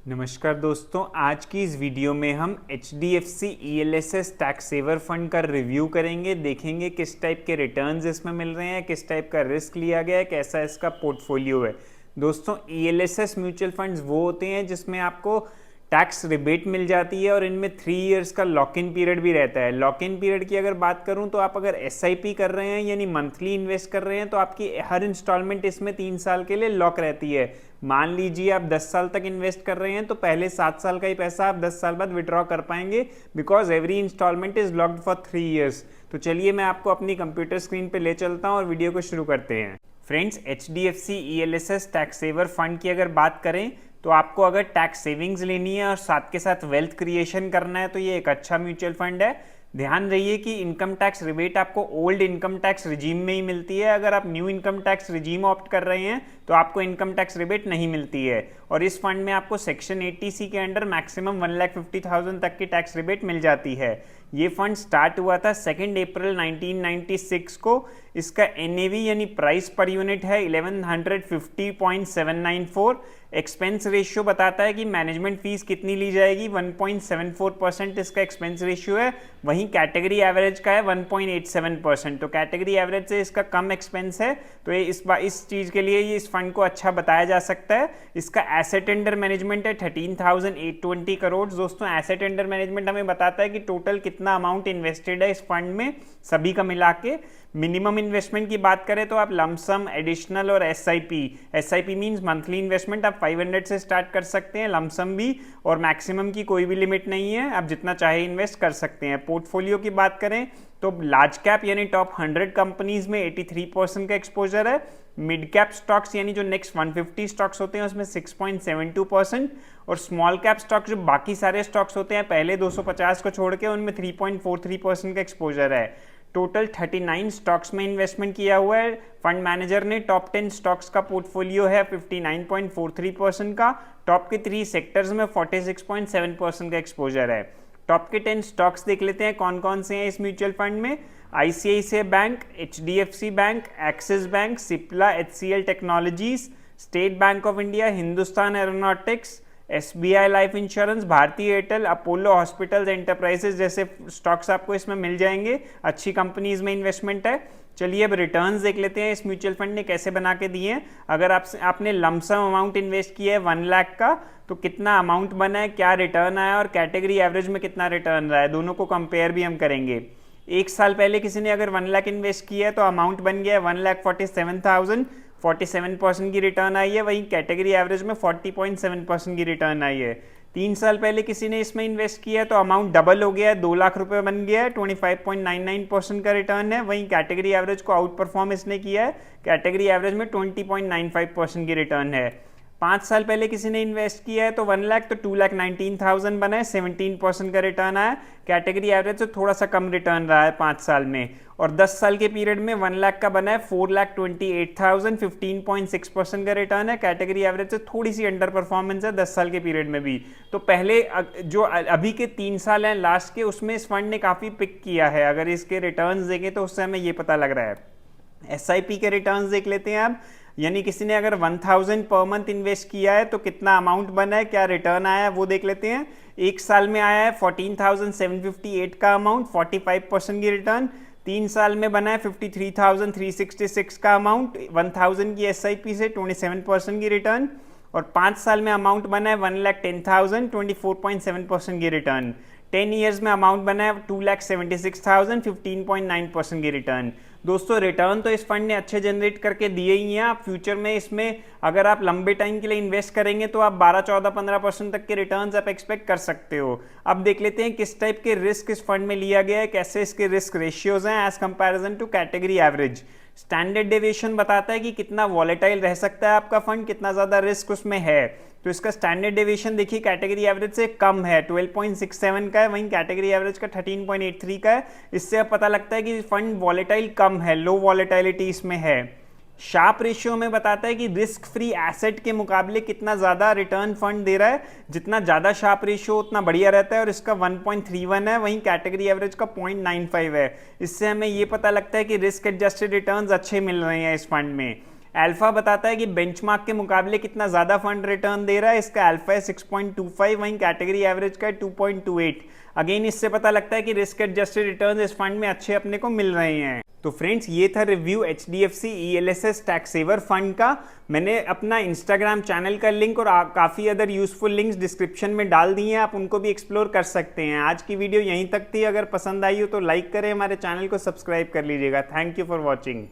नमस्कार दोस्तों, आज की इस वीडियो में हम HDFC ELSS tax saver fund का रिव्यू करेंगे। देखेंगे किस टाइप के रिटर्न्स इसमें मिल रहे हैं, किस टाइप का रिस्क लिया गया है, कैसा इसका पोर्टफोलियो है। दोस्तों, ELSS म्यूचुअल फंड्स वो होते हैं जिसमें आपको टैक्स रिबेट मिल जाती है और इनमें 3 इयर्स का लॉक इन पीरियड भी रहता है। लॉक इन पीरियड की अगर बात करूं तो आप अगर SIP कर रहे हैं यानी मंथली इन्वेस्ट कर रहे हैं तो आपकी हर इंस्टॉलमेंट इसमें 3 साल के लिए लॉक रहती है। मान लीजिए आप 10 साल तक इन्वेस्ट कर रहे हैं तो पहले 7 साल का ही पैसा आप 10 साल बाद विड्रॉ कर पाएंगे, because every instalment is locked for 3 years. तो चलिए मैं आपको अपनी कंप्यूटर स्क्रीन पे ले चलता हूं और वीडियो को शुरू करते हैं। Friends, HDFC ELSS tax saver fund की अगर बात करें तो आपको अगर टैक्स सेविंग्स लेनी है और साथ के साथ वेल्थ क्रिएशन करना है तो ये एक अच्छा म्यूचुअल फंड है। ध्यान रहिए कि इनकम टैक्स रिबेट आपको ओल्ड इनकम टैक्स रिजीम में ही मिलती है। अगर आप new income tax regime opt कर रहे हैं तो आपको इनकम टैक्स रिबेट नहीं मिलती है। और इस फंड में आपको सेक्शन 80C के अंडर मैक्सिमम 1,50,000 तक की टैक्स रिबेट मिल जाती है। ये फंड स्टार्ट हुआ था 2 अप्रैल 1996 को। इसका NAV यानी प्राइस पर यूनिट है 1150.794। एक्सपेंस रेशियो बताता है कि मैनेजमेंट फीस कितनी ली जाएगी, 1.74% इसका एक्सपेंस रेशियो है। वहीं कैटेगरी एवरेज का है 1.87%। तो कैटेगरी एवरेज से इसका कम एक्सपेंस है, तो ये इस चीज़ के लिए ये इस फंड को अच्छा बताया जा सकता है। इसका एसेट अंडर मैनेजमेंट है 13,820 करोड़। दोस्तों, एसेट अंडर मैनेजमेंट हमें बताता है कि टोटल कितना अमाउंट इन्वेस्टेड है इस फंड में सभी का मिला के। मिनिमम इन्वेस्टमेंट की बात करें तो आप लमसम, एडिशनल और SIP मींस मंथली इन्वेस्टमेंट आप 500 से स्टार्ट कर सकते हैं, लमसम भी, और मैक्सिमम की कोई भी लिमिट नहीं है, आप जितना चाहे इन्वेस्ट कर सकते हैं। पोर्टफोलियो की बात करें तो लार्ज कैप यानी टॉप 100 कंपनीज में 83% का एक्सपोजर है। मिड कैप स्टॉक्स यानी जो नेक्स्ट 150 स्टॉक्स होते हैं उसमें 6.72%, और स्मॉल कैप स्टॉक्स जो बाकी सारे स्टॉक्स होते हैं पहले 250 को छोड़ के उनमें 3.43% का एक्सपोजर है। टोटल 39 स्टॉक्स में इन्वेस्टमेंट किया हुआ है फंड मैनेजर ने। टॉप 10 स्टॉक्स का पोर्टफोलियो है 59.43% का। टॉप के 3 सेक्टर्स में 46.7% का एक्सपोजर है। टॉप के 10 स्टॉक्स देख लेते हैं कौन कौन से हैं इस म्यूचुअल फंड में। ICICI bank, HDFC bank, axis bank, Cipla, HCL technologies, state bank of India, Hindustan aeronautics, SBI life insurance, भारतीय एयरटेल, अपोलो हॉस्पिटल्स एंटरप्राइजेस जैसे स्टॉक्स आपको इसमें मिल जाएंगे। अच्छी कंपनीज में इन्वेस्टमेंट है। चलिए अब रिटर्न्स देख लेते हैं इस म्यूचुअल फंड ने कैसे बना के दिए हैं। अगर आपने लमसम अमाउंट इन्वेस्ट किया है 1 लाख का तो कितना अमाउंट बना है, क्या रिटर्न आया और कैटेगरी एवरेज में कितना रिटर्न रहा है, दोनों को कंपेयर भी हम करेंगे। 1 साल पहले किसी ने अगर 1 लाख इन्वेस्ट किया है तो अमाउंट बन गया है 1,47,000, 47% की रिटर्न आई है। वहीं कैटेगरी एवरेज में 40.7% की रिटर्न आई है। 3 साल पहले किसी ने इसमें इन्वेस्ट किया है तो अमाउंट डबल हो गया है, 2 लाख रुपए बन गया है, 25.99% का रिटर्न है। वहीं कैटेगरी एवरेज को आउट परफॉर्म इसने किया है, कैटेगरी एवरेज में 20.95% की रिटर्न है। 5 साल पहले किसी ने इन्वेस्ट किया है तो 1 लाख तो 2,19,000 बना है, 17% का रिटर्न आया। कैटेगरी एवरेज से थोड़ा सा कम रिटर्न रहा है 5 साल में। और 10 साल के पीरियड में 1 लाख का बना है 4,28,000, 15.6% का रिटर्न है। कैटेगरी एवरेज से थोड़ी सी अंडर परफॉर्मेंस है 10 साल के पीरियड में भी। तो पहले जो अभी के 3 साल हैं लास्ट के, उसमें इस फंड ने काफ़ी पिक किया है। अगर इसके रिटर्न्स देखें तो उससे हमें ये पता लग रहा है। SIP के रिटर्न्स देख लेते हैं आप, यानी किसी ने अगर 1,000 पर मंथ इन्वेस्ट किया है तो कितना अमाउंट बना है, क्या रिटर्न आया है वो देख लेते हैं। 1 साल में आया है 14,758 का अमाउंट, 45% की रिटर्न। 3 साल में बना है 53,366 का अमाउंट, 1,000 की SIP से 27% की रिटर्न। और 5 साल में अमाउंट बना है 1,10,000, 24.7% की रिटर्न। 10 ईयर्स में अमाउंट बना है 2,76,000, 15.9% की रिटर्न। दोस्तों, रिटर्न तो इस फंड ने अच्छे जनरेट करके दिए ही हैं। आप फ्यूचर में इसमें अगर आप लंबे टाइम के लिए इन्वेस्ट करेंगे तो आप 12, 14, 15% तक के रिटर्न्स आप एक्सपेक्ट कर सकते हो। अब देख लेते हैं किस टाइप के रिस्क इस फंड में लिया गया है, कैसे इसके रिस्क रेशियोज हैं as comparison to category average. Standard deviation बताता है कि कितना वॉलेटाइल रह सकता है आपका फंड, कितना ज़्यादा रिस्क उसमें है। तो इसका स्टैंडर्ड डेविएशन देखिए कैटेगरी एवरेज से कम है, 12.67 का है, वहीं कैटेगरी एवरेज का 13.83 का है। इससे अब पता लगता है कि फंड वॉलेटाइल कम है, लो वॉलेटाइलिटी इसमें है। शार्प रेशियो में बताता है कि रिस्क फ्री एसेट के मुकाबले कितना ज़्यादा रिटर्न फंड दे रहा है। जितना ज़्यादा शार्प रेशियो उतना बढ़िया रहता है, और इसका 1.31 है, वहीं कैटेगरी एवरेज का 0.95 है। इससे हमें ये पता लगता है कि रिस्क एडजस्टेड रिटर्न्स अच्छे मिल रहे हैं इस फंड में। अल्फा बताता है कि बेंचमार्क के मुकाबले कितना ज़्यादा फंड रिटर्न दे रहा है, इसका अल्फा है 6.25, वहीं कैटेगरी एवरेज का है 2.28। अगेन इससे पता लगता है कि रिस्क एडजस्टेड रिटर्न इस फंड में अच्छे अपने को मिल रहे हैं। तो फ्रेंड्स ये था review HDFC ELSS tax saver fund का। मैंने अपना इंस्टाग्राम चैनल का लिंक और काफ़ी अदर यूजफुल लिंक्स डिस्क्रिप्शन में डाल दिए हैं, आप उनको भी एक्सप्लोर कर सकते हैं। आज की वीडियो यहीं तक थी, अगर पसंद आई हो तो लाइक करें, हमारे चैनल को सब्सक्राइब कर लीजिएगा। Thank you for watching.